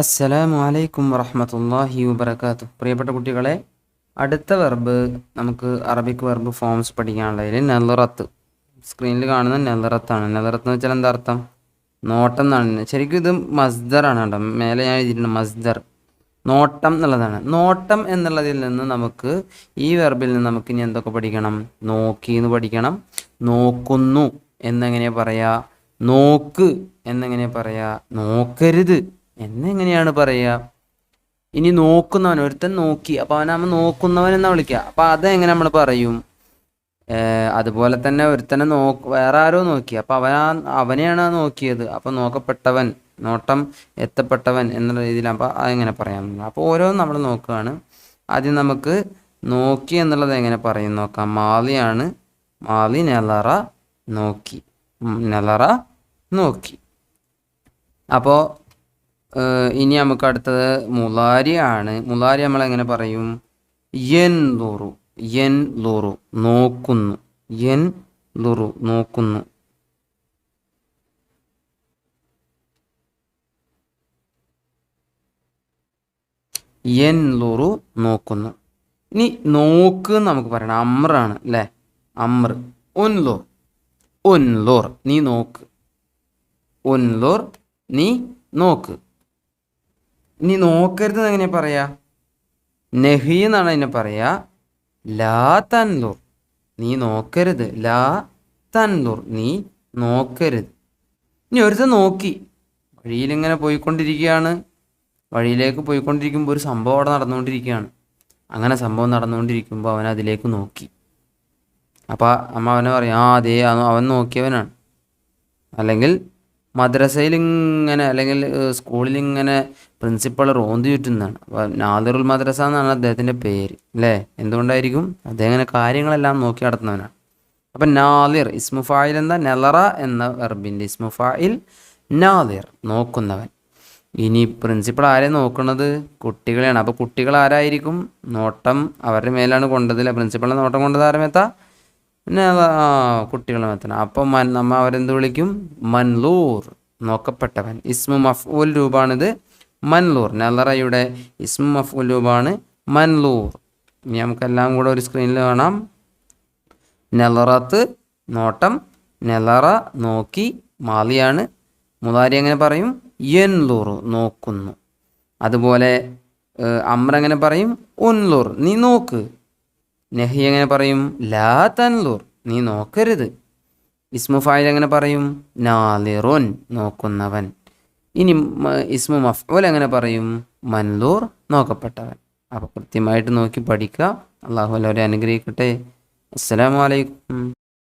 അസ്സലാമു അലൈക്കും വറഹ്മത്തുള്ളാഹി വബറകാതുഹു. പ്രിയപ്പെട്ട കുട്ടികളെ, അടുത്ത വെർബ് നമുക്ക് അറബിക് വെർബ് ഫോംസ് പഠിക്കാനുള്ളതിൽ നെലറത്ത്. സ്ക്രീനിൽ കാണുന്ന നെലറത്താണ്. നെലറത്ത് എന്ന് വെച്ചാൽ എന്താ അർത്ഥം? നോട്ടം എന്നാണ്. ശരിക്കും ഇത് മസ്ദറാണ് കേട്ടോ. മേലെ ഞാൻ എഴുതിയിട്ടുണ്ട് മസ്ദർ, നോട്ടം എന്നുള്ളതാണ്. നോട്ടം എന്നുള്ളതിൽ നിന്ന് നമുക്ക് ഈ വെർബിൽ നിന്ന് നമുക്ക് ഇനി എന്തൊക്കെ പഠിക്കണം? നോക്കി എന്ന് പഠിക്കണം. നോക്കുന്നു എന്നെങ്ങനെ പറയാ? നോക്ക് എന്നെങ്ങനെ പറയാ? നോക്കരുത് എന്നെങ്ങനെയാണ് പറയുക? ഇനി നോക്കുന്നവൻ, ഒരുത്തൻ നോക്കി, അപ്പോൾ അവനാകുമ്പോൾ നോക്കുന്നവൻ എന്നാ വിളിക്കുക. അപ്പോൾ അതെങ്ങനെ നമ്മൾ പറയും? അതുപോലെ തന്നെ ഒരുത്തനെ വേറെ ആരോ നോക്കി, അപ്പോൾ അവനെയാണ് നോക്കിയത്, അപ്പോൾ നോക്കപ്പെട്ടവൻ, നോട്ടം എത്തപ്പെട്ടവൻ എന്നുള്ള രീതിയിൽ. അപ്പോൾ അതെങ്ങനെ പറയാം? അപ്പോൾ ഓരോന്നും നമ്മൾ നോക്കുകയാണ്. ആദ്യം നമുക്ക് നോക്കി എന്നുള്ളത് എങ്ങനെ പറയും നോക്കാം. മാലിയാണ്. മാലി നെലറ, നോക്കി. നെലറ, നോക്കി. അപ്പോൾ ഇനി നമുക്ക് അടുത്തത് മുലാരി ആണ്. മുലാരി നമ്മൾ എങ്ങനെ പറയും? യൻ ലുറു, യൻ ലുറു, നോക്കുന്നു. യൻ ലുറു, നോക്കുന്നു. യൻ ലുറു, നോക്കുന്നു. ഇനി നോക്ക് നമുക്ക് പറയണം. അമ്രാണ് അല്ലേ? അമ്ര. ഉൻലുർ, ഉൻലുർ, നീ നോക്ക്. ഉൻലുർ, നീ നോക്ക്. ഇനി നോക്കരുത് എങ്ങനെ പറയാ? നഹി എന്നാണ് അതിനെ പറയാ. ലാ തൻലുർ, നീ നോക്കരുത്. ലാ തൻലുർ, നീ നോക്കരുത്. ഇനി ഒരുത്തൻ നോക്കി, വഴിയിലിങ്ങനെ പോയിക്കൊണ്ടിരിക്കുകയാണ്. വഴിയിലേക്ക് പോയിക്കൊണ്ടിരിക്കുമ്പോൾ ഒരു സംഭവം അവിടെ നടന്നുകൊണ്ടിരിക്കുകയാണ്. അങ്ങനെ സംഭവം നടന്നുകൊണ്ടിരിക്കുമ്പോൾ അവൻ അതിലേക്ക് നോക്കി. അപ്പോൾ അമ്മ അവനെ പറയും, അതേ അവൻ നോക്കിയവനാണ്. അല്ലെങ്കിൽ മദ്രസയിൽ ഇങ്ങനെ, അല്ലെങ്കിൽ സ്കൂളിലിങ്ങനെ പ്രിൻസിപ്പൾ റോന്തി ചുറ്റുന്നതാണ്. അപ്പോൾ നാദിറുൽ മദ്രസ എന്നാണ് അദ്ദേഹത്തിൻ്റെ പേര് അല്ലേ? എന്തുകൊണ്ടായിരിക്കും? അദ്ദേഹം ഇങ്ങനെ കാര്യങ്ങളെല്ലാം നോക്കി നടത്തുന്നവനാണ്. അപ്പം നാദിർ ഇസ്മുഫായിൽ എന്താ? നെലറ എന്ന വെർബിൻ്റെ ഇസ്മുഫായിൽ നാദിർ, നോക്കുന്നവൻ. ഇനി പ്രിൻസിപ്പൾ ആരെ നോക്കുന്നത്? കുട്ടികളെയാണ്. അപ്പോൾ കുട്ടികൾ ആരായിരിക്കും? നോട്ടം അവരുടെ മേലാണ് കൊണ്ടതില്ല. പ്രിൻസിപ്പളിൻ്റെ നോട്ടം കൊണ്ടത് ആരുമെത്താ? പിന്നെ കുട്ടികളെ മെത്തണം. അപ്പം നമ്മ അവരെന്ത് വിളിക്കും? മൻലൂർ, നോക്കപ്പെട്ടവൻ. ഇസ്മു മഫ്ഊൽ രൂപമാണിത്, മൻലൂർ. നലറയുടെ ഇസ്മു മഫ്ഊൽ രൂപമാണ് മൻലൂർ. ഇനി നമുക്കെല്ലാം കൂടെ ഒരു സ്ക്രീനിൽ കാണാം. നെലറത്ത്, നോട്ടം. നെലറ, നോക്കി. മാലിയാണ്. മുലാരി എങ്ങനെ പറയും? യൻലൂർ, നോക്കുന്നു. അതുപോലെ അമ്ര എങ്ങനെ പറയും? ഉൻലൂർ, നീ നോക്ക്. നഹി എങ്ങനെ പറയും? ലാ തൻലുർ, നീ നോക്കരുത്. ഇസ്മു ഫായിൽ എങ്ങനെ പറയും? നാലിറുൻ, നോക്കുന്നവൻ. ഇനി ഇസ്മു മഫ്ഊൽ എങ്ങനെ പറയും? മൻലൂർ, നോക്കപ്പെട്ടവൻ. അപ്പോൾ കൃത്യമായിട്ട് നോക്കി പഠിക്കുക. അള്ളാഹു എല്ലാവരെയും അനുഗ്രഹിക്കട്ടെ. അസ്സലാമു അലൈക്കും.